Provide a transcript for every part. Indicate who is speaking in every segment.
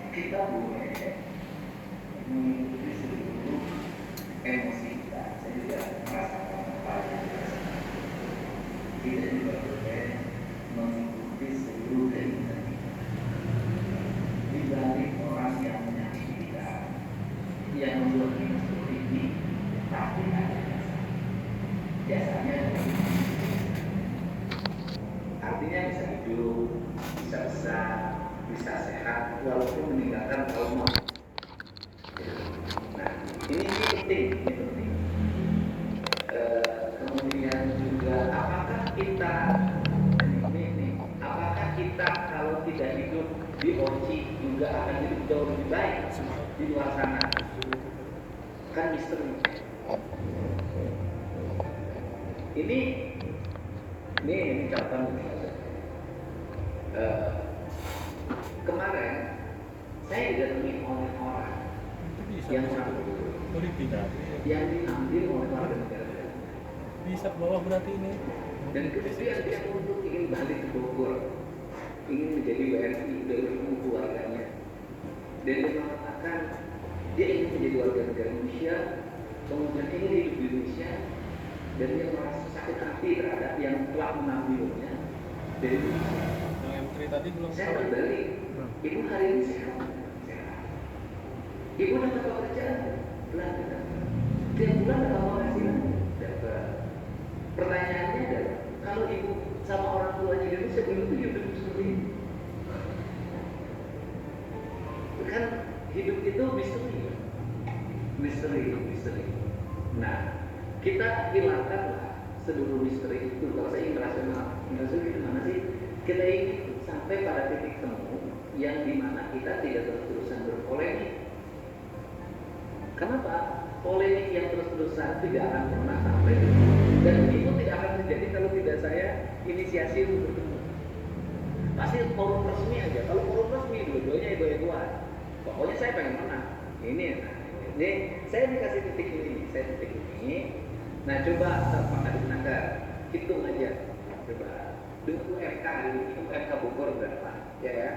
Speaker 1: kita boleh mengikuti seluruh emosi kita. Saya juga merasakan apa yang dirasakan. Kita juga boleh mengikuti seluruh keinginan kita. Di balik orang yang menyakiti kita, yang membuat kita seperti ini, tapi ada jasanya. Artinya bisa hidup, bisa besar, bisa sehat, walaupun meninggalkan trauma. Nah, ini penting, ini penting. Kemudian juga, apakah kita kalau tidak hidup di Oci juga akan hidup jauh lebih baik di luar sana? Kan misteri. Ini contoh. Kemarin saya didatangi oleh orang yang diambil oleh warga negara.
Speaker 2: Bisa bawah berarti ini.
Speaker 1: Dan kemudian dia untuk ingin balik ke Bogor, ingin menjadi WNI dari keluarganya. Dan dia mengatakan dia ingin menjadi warga negara Indonesia, kemudian ingin hidup di Indonesia, dan dia merasa sakit hati terhadap yang telah mengambilnya dari Indonesia.
Speaker 2: Yang M3 tadi belum.
Speaker 1: Saya berbalik, ibu hari ini sehat. Ibu dapat pekerjaan, dapat. Tiap bulan dapat penghasilan, dapat. Pertanyaannya adalah, kalau ibu sama orang tuanya di Indonesia belum hidup seperti ini. Kan hidup itu misteri. Nah, kita hilangkanlah seluruh misteri itu. Kalau saya ingin rasional itu mana sih? Kita ingin sampai pada titik temu yang dimana kita tidak terus-terusan berpolemik. Kenapa? Polemik yang terus-terusan tidak akan pernah sampai, dan itu tidak akan terjadi kalau tidak saya inisiasi untuk bertemu. Pasti forum resmi aja. Kalau forum resmi dua-duanya ego-egoan. Pokoknya saya pengen menang. Ini saya dikasih titik ini. Nah, coba apakah digunakan? Hitung aja. Coba. Dengan UMK ini, UMK Bogor berapa? Ya.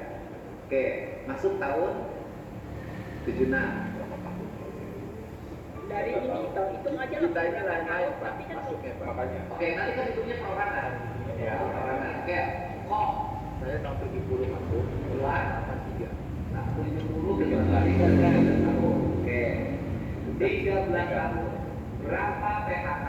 Speaker 1: Oke, masuk tahun 76.
Speaker 3: Dari ini hitung aja
Speaker 1: kita ini lain-lain Pak,
Speaker 3: tapi kan
Speaker 1: masuknya Pak. Makanya. Oke, nanti kan hitungnya perorangan. Ya, perorangan. Oke, kok saya tahun 70 masuk, bulan 83. Nah, 70 ke 13 tahun. Oke. 13 tahun. Berapa PHK?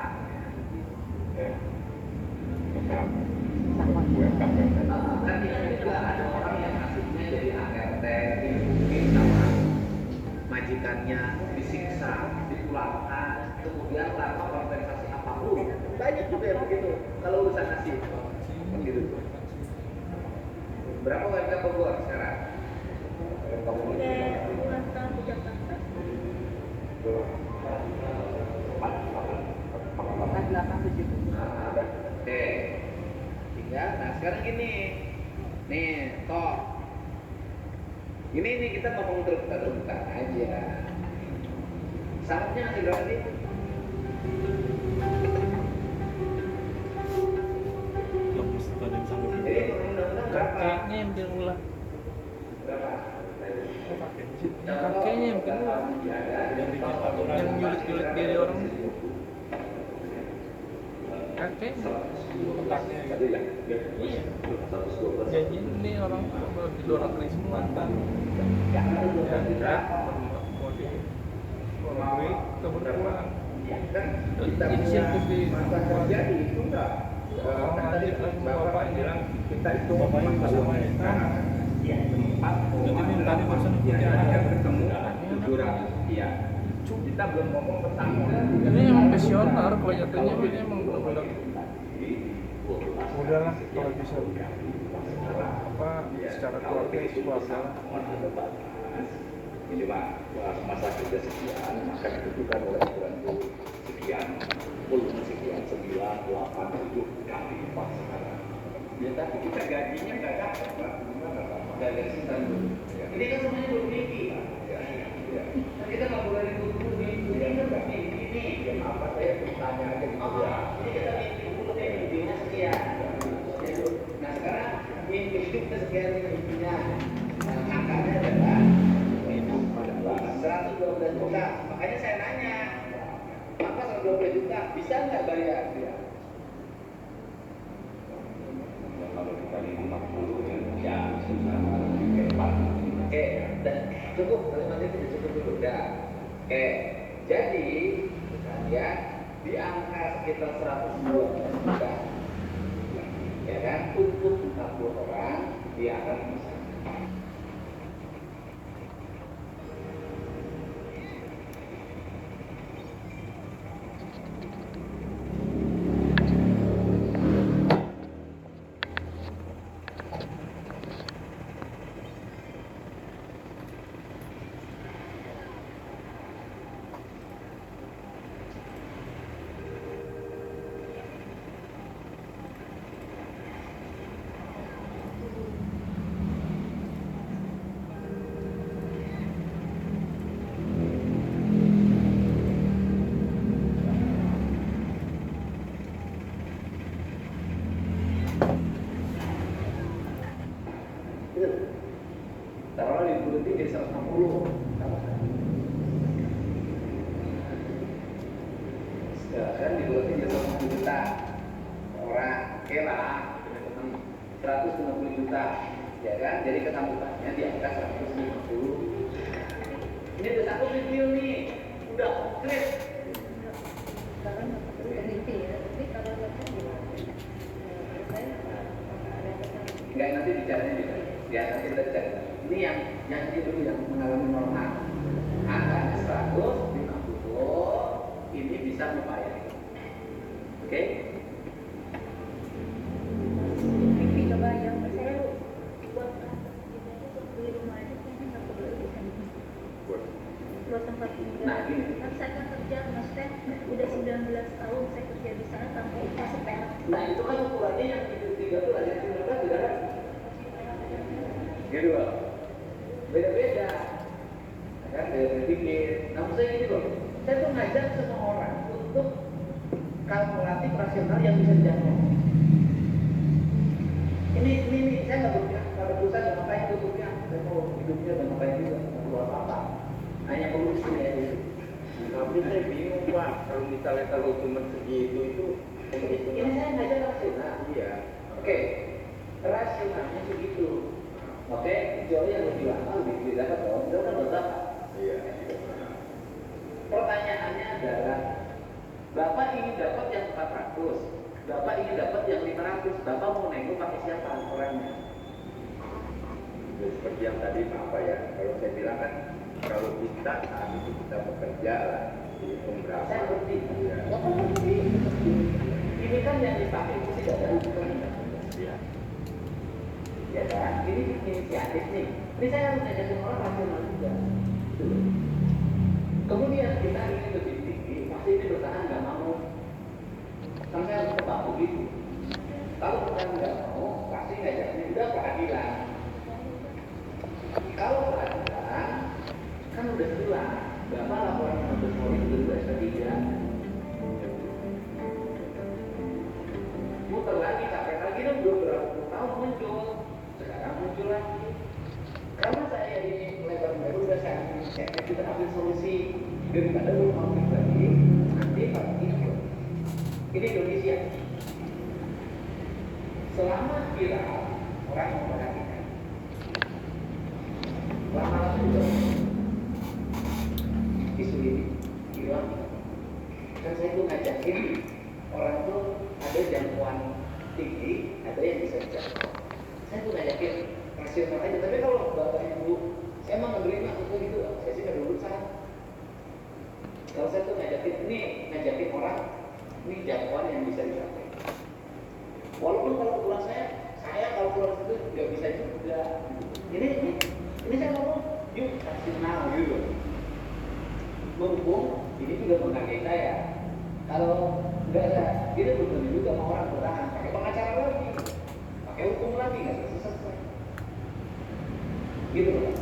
Speaker 1: Kan ini juga ada orang yang nasibnya jadi ART, mungkin sama majikannya disiksa, dipulangkan, kemudian tanpa kompensasi apapun. Banyak juga yang begitu. Kalau urusan nasib, begitu. Berapa warga Bogor sekarang?
Speaker 3: bulan tahun di Jakarta. 870.
Speaker 1: Oke. Tinggal, nah sekarang gini. Nih, toh. Ini kita ngomong terbuka aja. Syaratnya ngasih berapa sih? Jadi undang-undang berapa?
Speaker 2: Kakeknya yang bilang ulah.
Speaker 1: Berapa?
Speaker 2: Kakeknya yang bilang ulah. Yang nyulik-nyulik diri orang. Kakeknya. Iya. Jadi ini orang di luar negeri semua. Ya, tidak. Kebetulan. Inisiatif di
Speaker 1: Jadi itu enggak. Tadi Bapak bilang kita itu
Speaker 2: jadi tadi barusan
Speaker 1: ada bertemu 700. Iya. Kita belum ngomong tentang
Speaker 2: ini emang visioner, kelihatannya ini emang benar-benar udahlah kalau bisa apa secara keluarga
Speaker 1: ini Pak, masa kerja sekian, maka ditentukan oleh aturan sekian, volume sekian, 9, 8, 7 kali lipat sekarang. Ya tapi kita gajinya nggak dapat Pak, gimana Pak? Nggak ada sisa dulu. Ini kan semuanya belum mimpi Pak. Nah, kita nggak boleh ditutup mimpi. Ini kan nggak mimpi nih. Ya apa saya bertanya aja gitu ya. Ini kita mimpi dulu deh, mimpinya sekian. Nah sekarang mimpi kita sekian mimpinya. Nah angkanya adalah juta. Makanya saya nanya, maka 120 juta bisa nggak bayar dia?
Speaker 4: Kalau dikali 50 ya
Speaker 1: Oke, dan cukup kalimat itu cukup dulu. Dah. Oke, jadi ya di angka sekitar 120 juta, ya kan, untuk 40 orang dia akan bisa. Taruhlah di bulan jadi 160. Sekarang di bulan jadi 160 juta orang, oke lah, 150 juta, ya kan? Jadi kesanggupannya di angka 150. Ini udah satu review nih, udah konkret.
Speaker 3: Sekarang berhenti ya, tapi kalau baca gimana? Saya
Speaker 1: Enggak, nanti bicaranya juga. Ya, nanti kita bicara. Ini yang itu yang mengalami normal. Angkanya 150, ini bisa membayar. Oke?
Speaker 3: Mimpi kebayang, saya buat beli rumah aja kayaknya nggak perlu itu kan. Buat tempat tinggal.
Speaker 1: Nah, gini.
Speaker 3: Kan saya kan kerja, maksudnya udah 19 tahun saya kerja di sana tanpa upah seperak.
Speaker 1: Nah, itu kan ukurannya yang itu 3 tuh ada yang 15 juga kan? Gitu loh. Beda-beda. Kan beda pikir. Nah, maksudnya gini loh. Saya tuh ngajak semua orang untuk kalkulatif rasional yang bisa dijangkau. Ini saya nggak berpihak pada perusahaan yang ngapain tutupnya. Saya mau hidupnya dan ngapain juga. Nggak perlu apa-apa. Hanya perlu istri aja gitu.
Speaker 4: Tapi saya bingung Pak, kalau misalnya kalau cuma segitu itu
Speaker 1: Ini saya ngajak rasional.
Speaker 4: iya.
Speaker 1: Oke, rasionalnya segitu. Oke, kecuali yang lebih lama lebih dapat dong. Itu kan berapa?
Speaker 4: Iya.
Speaker 1: Pertanyaannya adalah, Bapak ingin dapat yang 400, Bapak ingin dapat yang 500, Bapak mau nego pakai siapa orangnya?
Speaker 4: Ya, seperti yang tadi apa ya, kalau saya bilang kan kalau kita saat itu kita bekerja lah dihitung berapa.
Speaker 1: Saya ngerti.
Speaker 4: Iya.
Speaker 1: Bapak ngerti. Ini kan yang dipakai itu tidak ada hubungannya.
Speaker 4: Iya.
Speaker 1: Ya kan? Ini inisiatif nih. Ini saya harus ngajakin orang rasional juga. Gitu loh. Kemudian kita ingin lebih tinggi, pasti ini bertahan nggak mau. Kan saya harus tebak begitu. Kalau kita nggak mau, pasti ngajakin udah peradilan. Kalau peradilan, kan udah jelas. Bapak laporan Mabes Polri itu dua SP3. Muter lagi, capek lagi dong, udah berapa puluh tahun muncul. Sekarang muncul lagi. Karena saya ini lebar-lebar udah saya kita ambil solusi daripada lu konflik lagi, nanti kalau itu. Ini Indonesia. Selama viral, orang memperhatikan. Lama-lama juga isu ini hilang. Dan saya tuh ngajakin orang tuh ada jangkauan tinggi, ada yang bisa dijangkau. Saya tuh ngajakin rasional aja. Tapi kalau bapak ibu, saya emang ngeberima aku gitu, saya sih nggak ada urusan. Kalau saya tuh ngajakin orang, ini jangkauan yang bisa dicapai. Walaupun kalau keluar saya kalau keluar situ nggak bisa juga. Ini saya ngomong, yuk rasional gitu. Mumpung ini juga menghargai saya. Kalau nggak ada, kita belum juga mau orang bertahan pakai pengacara lagi, pakai hukum lagi nggak selesai. Gitu loh.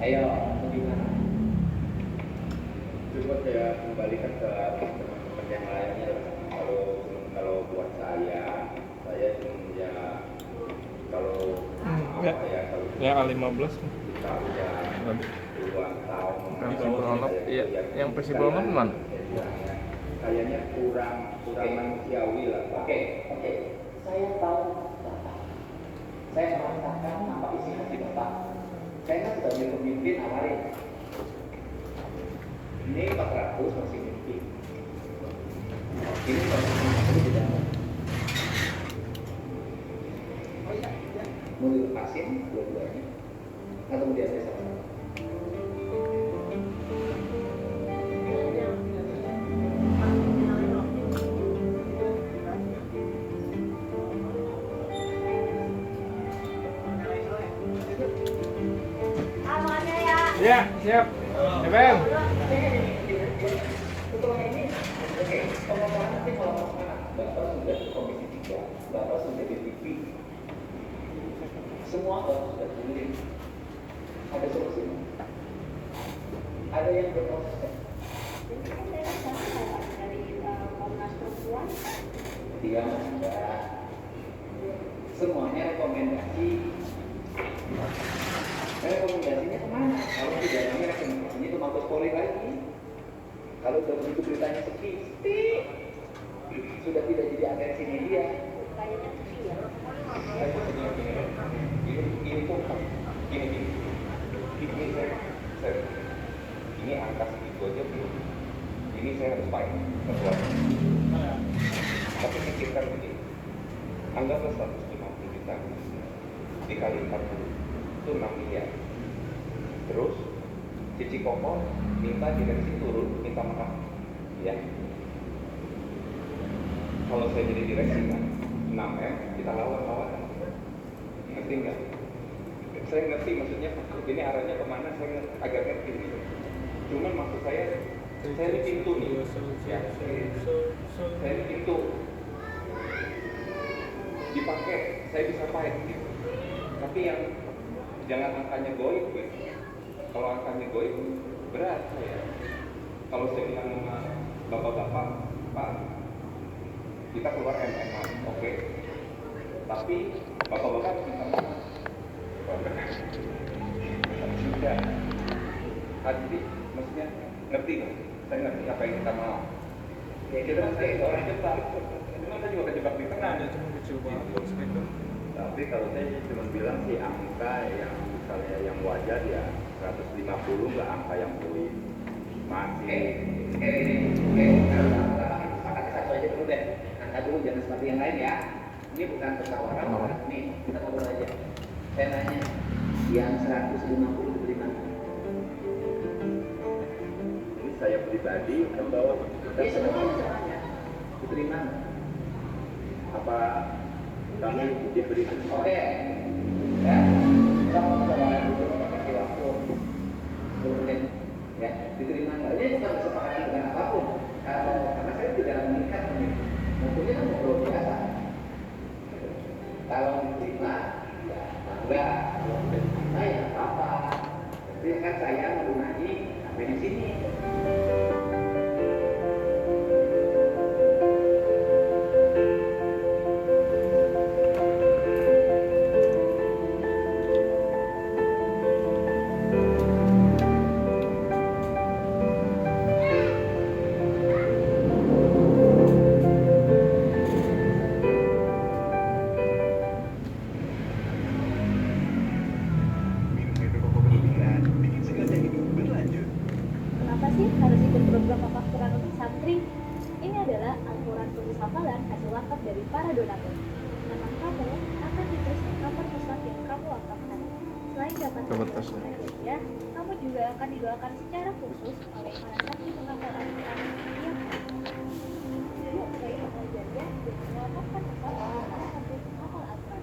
Speaker 1: Ayo, bagaimana?
Speaker 4: Coba saya kembalikan ke teman-teman yang lainnya. Kalau buat saya cuma ya kalau
Speaker 2: ya.
Speaker 4: apa ya kalau
Speaker 2: Ya A15
Speaker 4: kita udah puluhan tahun
Speaker 2: Prinsipal honor, iya. Yang prinsipal honor mana?
Speaker 4: Kayaknya kurang manusiawi lah Pak.
Speaker 1: Oke. Saya tahu Bapak. Saya merasakan apa isi hati Bapak. Saya kan sebagai pemimpin awalnya. Ini 400 masih mimpi. Ini 450 tidak. Oh iya. Mau dilepasin dua-duanya atau mau diambil sama?
Speaker 2: Iya, siap. FM.
Speaker 1: Oke, pengomongan nanti kalau Bapak sudah di Komisi 3, Bapak sudah di TV. Semua Bapak sudah tulis. Ada solusi? Ada yang berproses?
Speaker 3: Jadi kan saya rasa dari Komnas Perempuan.
Speaker 1: Dia enggak. Semuanya rekomendasi. Rekomendasinya kemana? Kalau tidak ada rekomendasinya itu Mabes Polri lagi. Kalau sudah begitu beritanya sepi, sudah tidak jadi atensi media.
Speaker 3: Kayaknya sepi ya.
Speaker 4: Ini tuh gini. Ini angka segitu aja belum. Ini saya harus fight sesuatu. Tapi pikirkan begini. Anggaplah 150 juta dikali 40 itu 6 miliar. Terus Cici Koko minta direksi turun, minta maaf. Ya. Kalau saya jadi direksi kan 6M kita lawan. Ngerti nggak? Saya ngerti maksudnya ini arahnya kemana, saya agak ngerti gitu. Cuman maksud saya ini pintu nih. Ya, saya ini pintu dipakai, saya bisa fight gitu. Tapi yang jangan angkanya goib gitu. Kalau angkanya goib berat saya. Kalau saya bilang sama bapak-bapak, Pak, kita keluar MMA, oke. Tapi bapak-bapak minta maaf. Sudah. Hati, maksudnya ngerti nggak? Saya ngerti apa yang kita mau. Ya kita kan saya orang Jepang. Cuma saya juga kejebak di tengah.
Speaker 2: Cuma kecil banget speaker.
Speaker 4: Tapi kalau saya cuma bilang sih angka yang misalnya yang wajar ya 150 nggak angka yang sulit. Masih.
Speaker 1: Pakai satu aja dulu deh. Angka dulu jangan seperti yang lain ya. Ini bukan pertawaran, nih kita ngobrol aja. Saya nanya, yang 150 diberi mana?
Speaker 4: Ini saya pribadi atau
Speaker 1: Ya semuanya diberi mana?
Speaker 4: apa kami diberi
Speaker 1: Oke, ya, kamu pertawaran dulu kasih waktu 10 menit, ya, diterima nggak? Ini bukan kesepakatan dengan apapun. Karena saya tidak mengikat ini, mungkin kan ngobrol biasa. Kalau diterima, ya enggak. Kalau tidak diterima, ya apa? Tapi kan saya melunasi sampai di sini.
Speaker 3: Kenapa sih harus ikut program wakaf Quran untuk santri? Ini adalah Al-Quran tulis hafalan hasil wakaf dari para donatur. Nama kamu akan ditulis di kamar musaf yang kamu wakafkan. Selain dapat ya, kamu juga akan didoakan secara khusus oleh para santri penghafal Al-Quran yang yuk baik pengajarnya dan mewakafkan tempat para santri penghafal Al-Quran.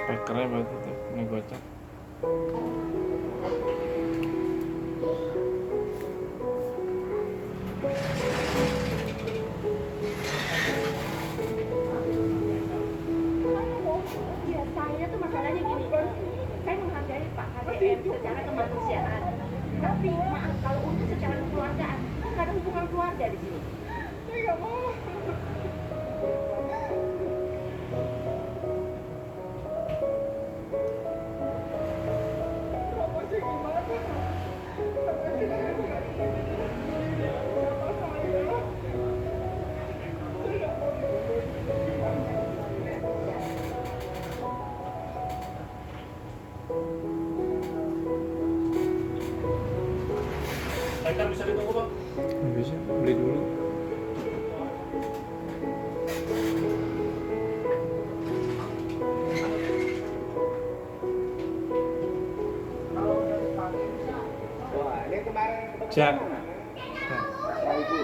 Speaker 2: spekernya berarti tuh ini gocap.
Speaker 3: Ya, saya tuh masalahnya gini, saya menghargai Pak KDM secara kemanusiaan, tapi maaf kalau untuk secara kekeluargaan nggak ada hubungan keluarga di sini. Saya nggak mau.
Speaker 2: Bisa ditunggu Bang? Bisa, beli dulu.
Speaker 1: Wah, ini kemarin
Speaker 2: Cak.
Speaker 1: Pak Ibu,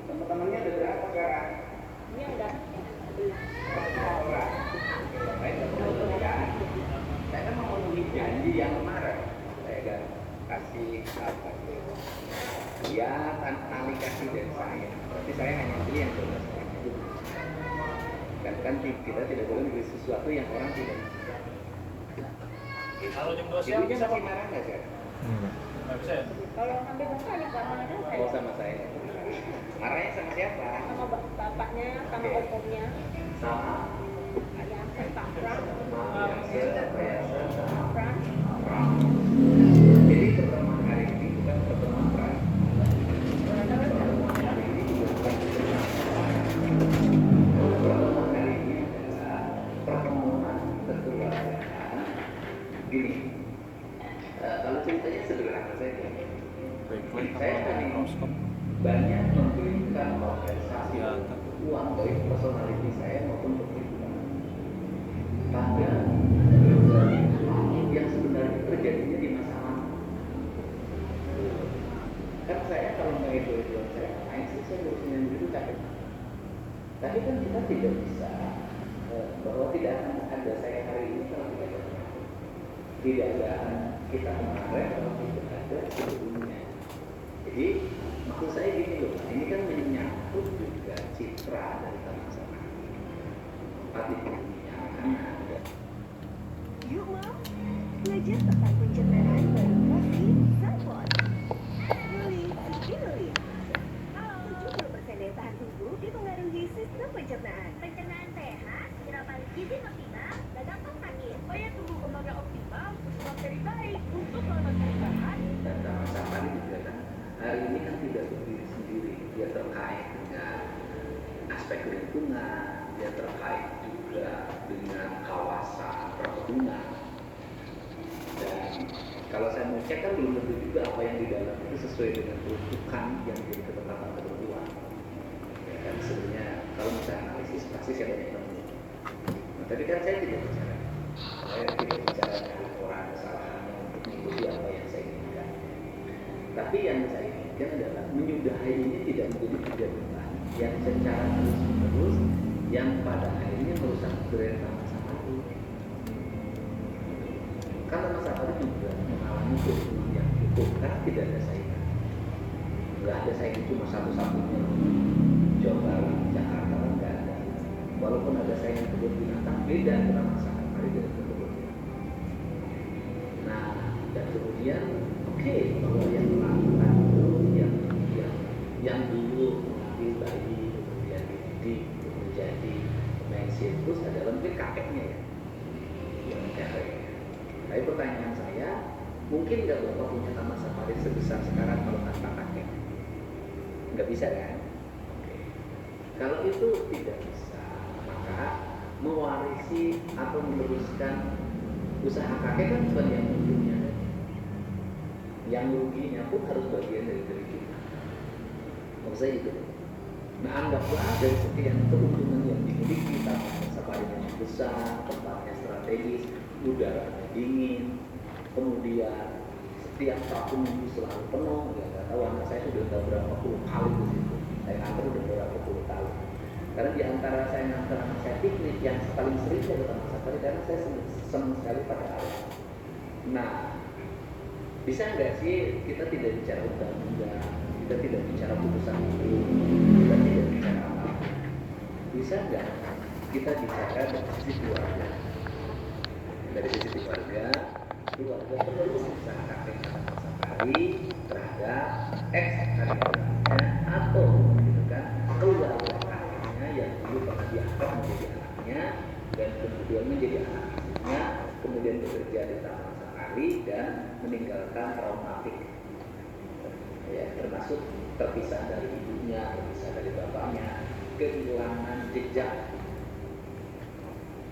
Speaker 1: teman-temannya ada berapa sekarang?
Speaker 3: Ini udah
Speaker 1: Orang. Saya kan mau memenuhi janji yang kemarin. Saya kan kasih apa tuh? Ya, aplikasi dari saya. Tapi saya hanya pilih yang berdasarkan itu. Kan kita tidak boleh membeli sesuatu yang orang tidak bisa.
Speaker 2: Kalau jam 2 siang
Speaker 1: Ibunya
Speaker 2: bisa
Speaker 1: masih
Speaker 2: Bang?
Speaker 1: marah nggak sih?
Speaker 2: Nggak bisa ya?
Speaker 3: kalau ngambil bapak ya Pak, mana ada saya
Speaker 1: Oh, sama saya. Marahnya sama siapa?
Speaker 3: sama bapaknya sama
Speaker 1: Oke.
Speaker 3: opomnya,
Speaker 1: Sama
Speaker 3: ayah saya Pak Pram, Pram.
Speaker 1: Jadi pertemuan hari ini bukan pertemuan terakhir. Pertemuan hari ini bukan pertemuan hari ini adalah pertemuan kekeluargaan. Gini, kalau ceritanya sederhana saja.
Speaker 2: Backlight
Speaker 1: Saya
Speaker 2: sama
Speaker 1: kan
Speaker 2: mikroskop.
Speaker 1: banyak memberikan kompensasi
Speaker 2: Ya.
Speaker 1: uang baik personality saya maupun perhitungan pada kerja yang sebenarnya terjadinya di masa lalu. Kan saya kalau nggak itu saya ngapain sih, saya ngurusin yang begitu capek. Tapi kan kita tidak bisa bahwa tidak akan ada saya hari ini kalau tidak ada tidak ada kita kemarin kalau tidak ada sebelumnya. Jadi maksud saya gini loh, ini kan menyangkut juga citra dari Taman Safari. Tempat di dunia kan ada.
Speaker 5: Yuk Mam, belajar tentang pencernaan bareng Kopi Salmon. Pilih, pilih. 70% daya tahan tubuh dipengaruhi sistem pencernaan. Pencernaan sehat, kira paling gizi optimal, dan gampang sakit. Supaya tubuh kembangnya optimal, bakteri baik untuk melawan perubahan.
Speaker 1: Dan Taman Safari juga kan hari ini kan tidak berdiri sendiri, dia terkait dengan aspek lingkungan, dia terkait juga dengan kawasan perkebunan. Dan kalau saya mau cek kan belum tentu juga apa yang di dalam itu sesuai dengan peruntukan yang menjadi ketetapan ketentuan. Ya kan sebenarnya kalau misalnya analisis pasti saya banyak nemu. Nah, tapi kan saya tidak bicara dengan orang kesalahannya untuk mengikuti apa yang saya inginkan. Tapi yang saya inginkan adalah menyudahi ini tidak menjadi kegaduhan yang secara terus-menerus yang pada akhirnya merusak budaya Taman Safari. Karena Taman Safari juga mengalami keuntungan yang cukup karena tidak ada saingan. Nggak ada saingan cuma satu-satunya Jawa Barat, Jakarta kan nggak ada. Walaupun ada saingan kebun binatang beda Taman Safari dari kebun binatang. Nah, dan kemudian oke, bahwa yang melakukan itu yang dulu mengambil bayi kemudian dididik menjadi pemain sirkus adalah mungkin kakeknya ya, yang kakeknya. Tapi pertanyaan saya, mungkin nggak Bapak punya Taman Safari sebesar sekarang kalau tanpa kakek? Nggak bisa kan? Oke. Kalau itu tidak bisa, maka mewarisi atau meneruskan usaha kakek kan bukan yang untungnya. Yang ruginya pun harus bagian dari kita. Maksud saya itu. Nah, anggaplah dari sekian keuntungan yang dimiliki Taman Safari yang besar, tempatnya strategis, udaranya dingin, kemudian setiap Sabtu Minggu selalu penuh. Ya, nggak tahu anak saya sudah berapa puluh kali ke situ. Saya nganter udah berapa puluh kali. Karena di antara saya nganter anak saya piknik yang paling sering saya ke Taman Safari karena saya senang sekali pada alam. Nah, bisa nggak sih kita tidak bicara undang-undang, kita tidak bicara putusan hukum, kita tidak bicara apa? Bisa nggak kita bicara dari sisi keluarga? Dari sisi keluarga perlu mengusahakan sekali terhadap karyawannya atau gitu kan keluarga karyanya yang dulu pernah dianggap menjadi anaknya dan kemudian menjadi anak asuhnya, kemudian bekerja di taman safari dan meninggalkan traumatik, ya, termasuk terpisah dari ibunya, terpisah dari bapaknya, kehilangan jejak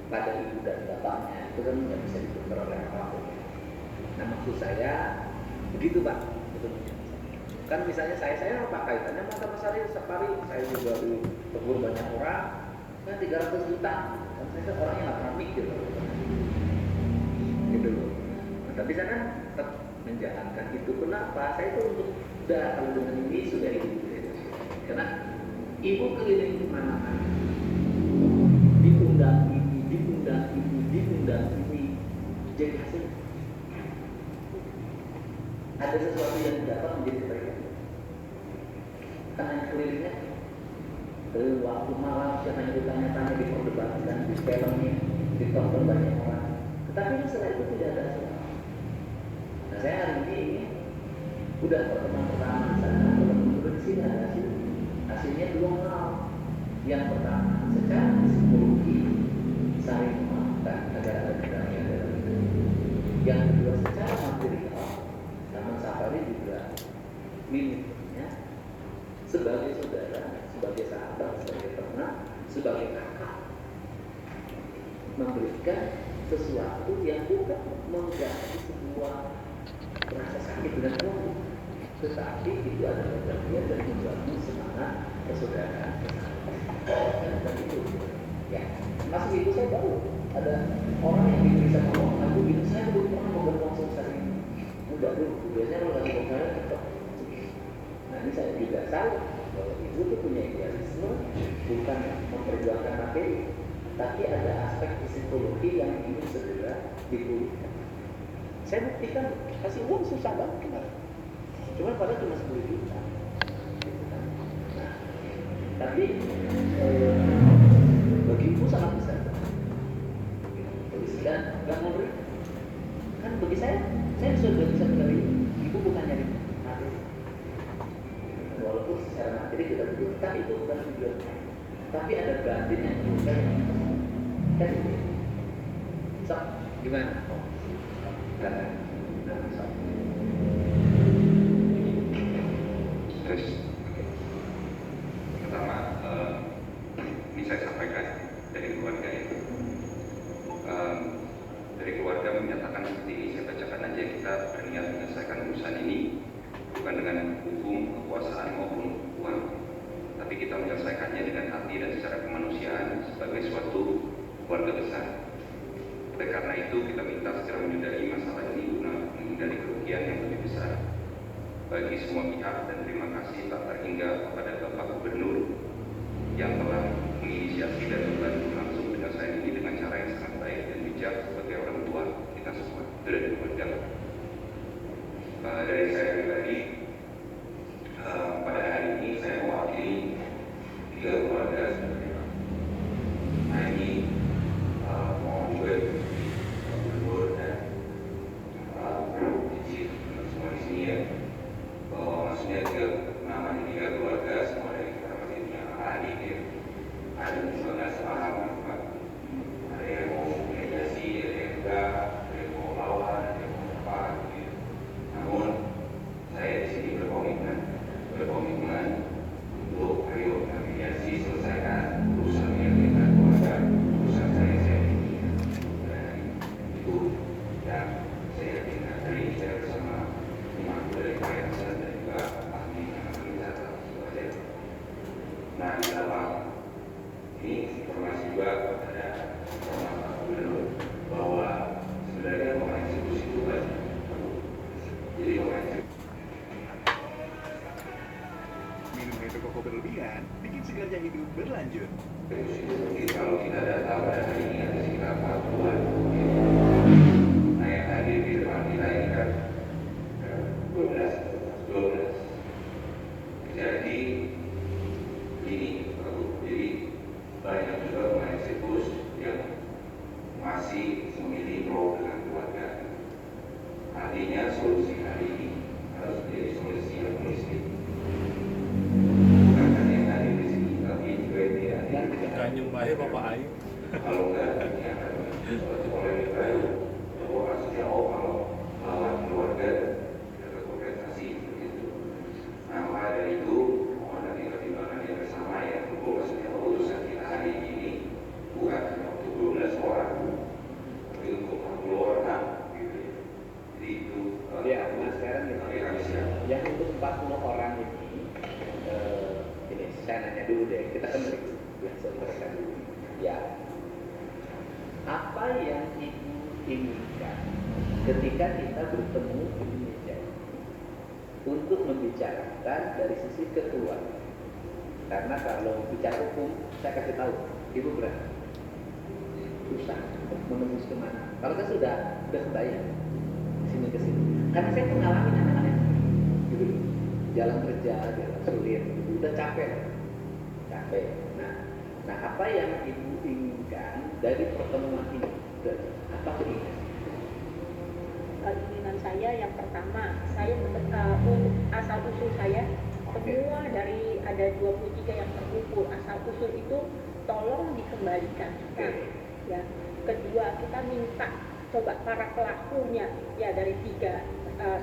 Speaker 1: pada ibu dan bapaknya, itu kan nggak bisa ditukar oleh apapun. Nah, maksud saya begitu Pak, betul. Kan misalnya saya apa kaitannya sama Taman Safari? Saya juga tegur banyak orang, kan 300 juta, kan saya kan orangnya nggak pernah mikir, gitu loh. Nah, tapi sana tetap menjalankan itu. Kenapa? Saya itu untuk kalau dengan ini sudah hidup, karena ibu keliling kemana-mana, diundang ini, jadi hasil ada sesuatu yang dapat menjadi kebaikan. Karena yang kelilingnya dari waktu malam siapa yang ditanya-tanya, diperdebatkan, di filmnya, ditonton banyak orang. Tetapi setelah itu tidak ada hasil. Nah, saya hari ini udah pertemuan pertama di sana, bertemu di sini ada hasil. Hasilnya dua hal. Yang pertama, secara psikologi saling memaafkan agar ada kedamaian dalam hidup. Yang kedua, secara material, Taman Safari juga miliknya sebagai saudara, sebagai sahabat, sebagai teman, sebagai kakak, memberikan sesuatu yang bukan mengganti sebuah rasa sakit dan keluh, tetapi itu adalah bagian dari membangun semangat persaudaraan. Dan itu, ya, masih itu saya tahu ada orang yang bisa ngomong, aku gitu, saya belum pernah membangun sebesar ini. Enggak dulu, biasanya kalau lagi ngomong cepat. Nah, ini saya juga salah bahwa ibu itu punya idealisme, bukan memperjuangkan materi, tapi ada aspek psikologi yang ingin segera dipulihkan. Saya buktikan, kasih uang susah banget kemarin. Cuma padahal cuma 10 juta. Nah, tapi bagi ibu sangat besar. Dan nggak mau beri. Kan bagi saya sudah bisa mencari ibu bukan nyari materi. Walaupun secara materi kita begitu, tapi itu bukan tujuan. Tapi ada batin yang juga kan itu. So, gimana?
Speaker 4: Terus pertama ini saya sampaikan dari keluarga ya. Dari keluarga menyatakan seperti ini, saya bacakan aja. Kita berniat menyelesaikan urusan ini bukan dengan hukum, kekuasaan maupun uang, tapi kita menyelesaikannya dengan hati dan secara kemanusiaan sebagai suatu keluarga besar. Oleh karena itu kita minta segera menyudahi masalah ini guna menghindari kerugian yang lebih besar bagi semua pihak, dan terima kasih tak terhingga kepada Bapak Gubernur yang telah menginisiasi dan membantu langsung penyelesaian ini dengan cara yang sangat baik dan bijak sebagai orang tua kita semua. Itu dari keluarga. Dari saya pribadi, pada hari ini saya mewakili 3 keluarga sebenarnya. Nah, ini mohon juga Pak Gubernur dan izin semua di sini ya, bahwa maksudnya nama 3 keluarga semua dari kita masih punya adik ya. Ada juga nggak sepaham Pak. Ada yang mau mediasi, ada yang enggak, ada yang mau lawan, ada yang mau apa gitu. Namun saya di sini berkomitmen untuk ayo mediasi, selesaikan urusan yang kita keluarga, urusan saya ini, dan itu yang saya yakin hari ini saya bersama teman dari Yayasan dan juga ahli wisata saja. Nah, di dalam ini informasi juga kepada Pak Gubernur bahwa sebenarnya pemain eksekusi itu banyak. Jadi pemain
Speaker 6: Minum itu koko berlebihan, bikin segarnya hidup berlanjut.
Speaker 4: eksekusi itu kalau kita data pada hari ini ada sekitar 40-an masih memilih pro dengan keluarga. Artinya solusi hari ini harus menjadi solusi yang holistik. Bukan hanya dari rezeki, tapi juga dia
Speaker 2: Gak nyembahnya Bapak Ayu.
Speaker 4: kalau enggak ya seperti oleh baru bahwa kasusnya kalau lawan keluarga ada kompensasi begitu. Nah maka dari itu mohon dari pertimbangan yang bersama ya maksudnya keputusan kita hari ini bukan hanya untuk 12 orang tapi untuk 40 orang gitu ya. Jadi itu
Speaker 1: Ya, nah sekarang
Speaker 4: kami
Speaker 1: gini,
Speaker 4: siap.
Speaker 1: yang untuk 40 orang ini saya nanya dulu deh, kita kan beri mereka dulu. Ya, apa yang ibu inginkan ketika kita bertemu di meja untuk membicarakan dari sisi kekeluargaan? Karena kalau bicara hukum, saya kasih tahu, ibu berat, susah menembus kemana. Kalau saya sudah kebayang sini ke sini, karena saya tuh ngalamin anak-anak gitu, jalan kerja, jalan sulit, gitu. Udah capek. Nah, apa yang ibu inginkan dari pertemuan ini? Apa keinginan?
Speaker 7: Keinginan saya yang pertama, saya asal usul saya semua dari ada 23 yang terkumpul, asal usul itu tolong dikembalikan. Nah, ya. Kedua, kita minta coba para pelakunya ya dari 3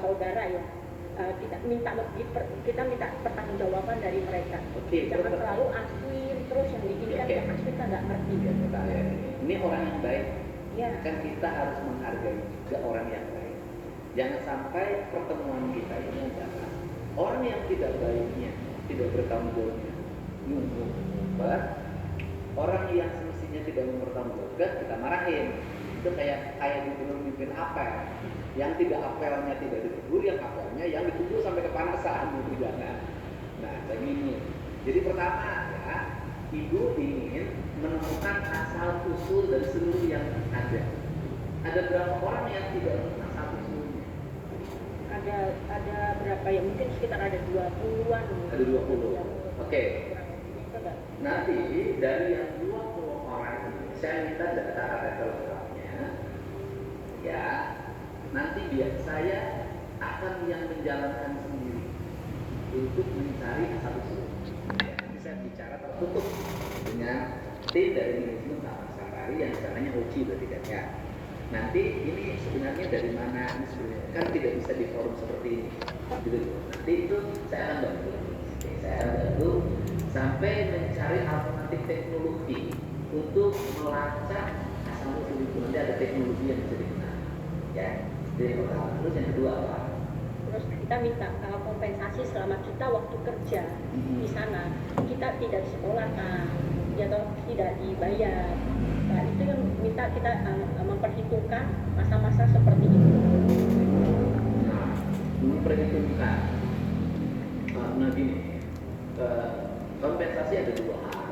Speaker 7: saudara ya. Kita minta pertanggungjawaban dari mereka. Jangan terlalu asli terus yang diinginkan yang asli kita nggak ngerti.
Speaker 1: Ini orang yang baik.
Speaker 7: Ya.
Speaker 1: Kan kita harus menghargai juga orang yang baik. Jangan sampai pertemuan kita ini adalah orang yang tidak baiknya, tidak bertanggung jawabnya, orang yang semestinya tidak mempertanggungjawabkan kita marahin. Itu kayak gubernur mimpin apel, yang tidak apelnya tidak ditegur, yang apelnya yang ditegur sampai kepanasan gitu jangan. Nah, kayak gini. Jadi pertama ya, ibu ingin menemukan asal usul dari seluruh yang ada. Ada berapa orang yang tidak menemukan asal usulnya?
Speaker 7: Ada berapa ya? Mungkin sekitar ada 20-an.
Speaker 1: Ada 20.
Speaker 7: Ya.
Speaker 1: Oke. Nanti dari yang 20 orang ini, saya minta data lengkapnya. Ya, nanti biar saya akan yang menjalankan sendiri untuk mencari asal usul. Ya, nanti saya bicara tertutup dengan tim dari manajemen Taman Safari yang caranya Oci berarti kan ya. Nanti ini sebenarnya dari mana ini sebenarnya kan tidak bisa di forum seperti ini. Gitu. Nanti itu saya akan bantu. Saya akan bantu sampai mencari alternatif teknologi untuk melacak asal usul itu. Nanti ada teknologi yang bisa digunakan. Ya, jadi pertama. Terus yang kedua apa?
Speaker 7: Terus kita minta kompensasi selama kita waktu kerja di sana, kita tidak disekolahkan, atau tidak dibayar. Nah, itu yang minta kita memperhitungkan masa-masa seperti itu.
Speaker 1: Memperhitungkan. Nah gini, kompensasi ada 2 hal.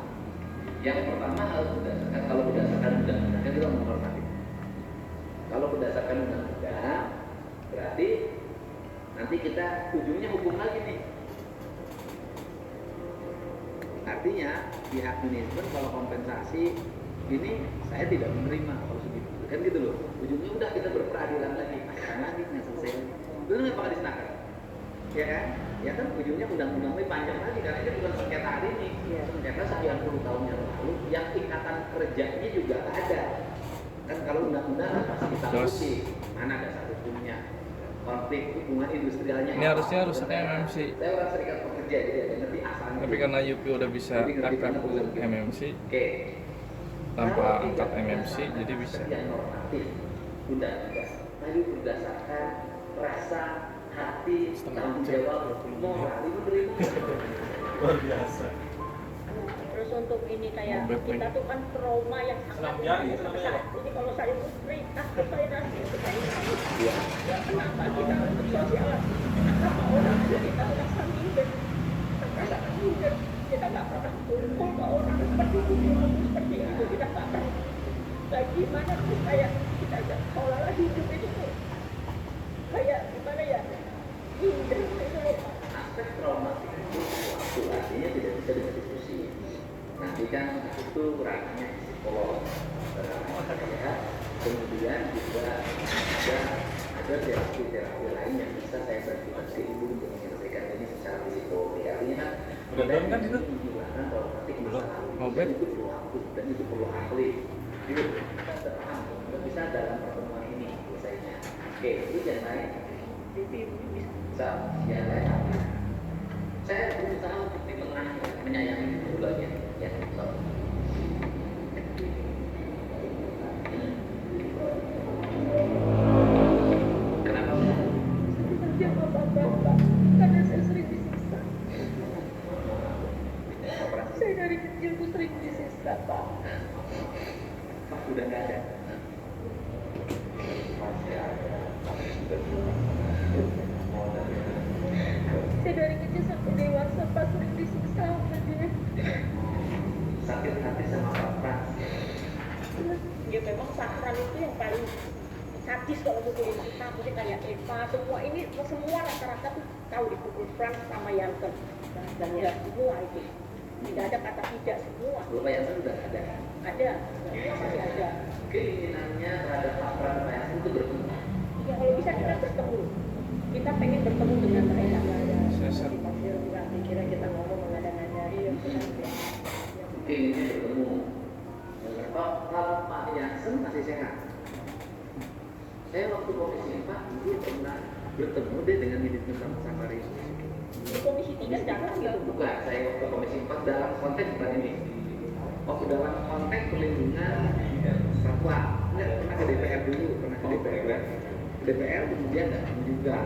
Speaker 1: Yang pertama harus berdasarkan, kalau berdasarkan undang-undang kita menghormati. Kalau berdasarkan undang-undang berarti nanti kita ujungnya hukum lagi nih. Artinya pihak manajemen kalau kompensasi ini saya tidak menerima kalau segitu kan gitu loh. Ujungnya udah kita berperadilan lagi, pacaran lagi nggak selesai. Itu nggak bakal disanakan, ya kan? Ya kan ujungnya undang-undangnya panjang lagi karena ini bukan sengketa hari ini, sengketa sekian puluh tahun yang lalu, yang ikatan kerjanya juga ada. Kan kalau undang-undang kan pasti kita uji mana dasar hukumnya, konflik hubungan industrialnya.
Speaker 2: Ini harusnya MMC.
Speaker 1: Saya orang serikat pekerja jadi ada ngerti asalnya.
Speaker 2: Tapi karena Yupi udah bisa akrab MMC,
Speaker 1: Oke.
Speaker 2: tanpa angkat MMC jadi bisa.
Speaker 1: Yang normatif, undang-undang, tapi berdasarkan rasa, hati, tanggung jawab, moral itu beribu.
Speaker 2: Luar biasa.
Speaker 7: Terus untuk ini kayak kita tuh kan trauma yang sangat besar. Jadi kalau saya itu cerita ke saya nanti kenapa kita untuk sosial? Kenapa orang kita merasa minder? Kita minder. Kita nggak pernah kumpul ke orang seperti itu. Kita nggak pernah. Nah, gimana sih kayak kita seolah-olah hidup itu tuh kayak gimana ya? Minder itu loh.
Speaker 1: Aspek traumatik itu suatu artinya tidak bisa diskusi. Nanti kan itu ranahnya psikolog, ya. Kemudian juga ada terapi lain yang bisa saya berikan ke ibu untuk menyelesaikan ini secara psikologi. Artinya kan
Speaker 2: Belum kan itu?
Speaker 1: menghilangkan traumatik masa
Speaker 2: Belum.
Speaker 1: lalu.
Speaker 2: Ngobrol.
Speaker 1: Dan itu perlu waktu dan itu perlu ahli. Gitu. Kita paham. Nggak bisa dalam pertemuan ini selesainya. Oke, itu yang lain. Bisa yang lain. Saya berusaha untuk di tengah menyayangi keduanya. Ya, so. Kenapa?
Speaker 7: Saja bapak-bapak, karena saya sering disiksa. Saya dari kecil tuh sering disiksa, Pak.
Speaker 1: Pak udah nggak ada.
Speaker 4: Masih ada, tapi sudah
Speaker 7: Saya dari kecil sampai dewasa, Pak, sering disiksa sama dia.
Speaker 1: Sakit hati sama Pak Frans.
Speaker 7: Ya memang sakral itu yang paling sadis kalau mukulin kita, mungkin kayak Eva, semua ini, semua rata-rata tuh tahu dipukul Frans sama Yanken. Dan ya semua itu. Tidak ada kata tidak, semua.
Speaker 1: Kalau Pak Yansen udah nggak ada.
Speaker 7: Ada, semua masih ada.
Speaker 1: Keinginannya terhadap Pak Frans Pak Yansen itu bertemu.
Speaker 7: Ya kalau bisa kita bertemu. Kita pengen bertemu dengan mereka.
Speaker 2: Sesat.
Speaker 7: Nggak dikira kita ngomong mengada-ngada. Iya, benar.
Speaker 1: Keinginannya bertemu. Kalau Pak Yansen masih sehat. Saya waktu komisi 4 dulu pernah bertemu dia dengan Yudit Nusam Sakarius.
Speaker 7: Di komisi 3 jangan gitu.
Speaker 1: Bukan, saya waktu komisi 4 dalam konteks bukan ini. Waktu dalam konteks perlindungan satwa. Enggak, pernah ke DPR dulu, pernah ke DPR. DPR kemudian datang juga.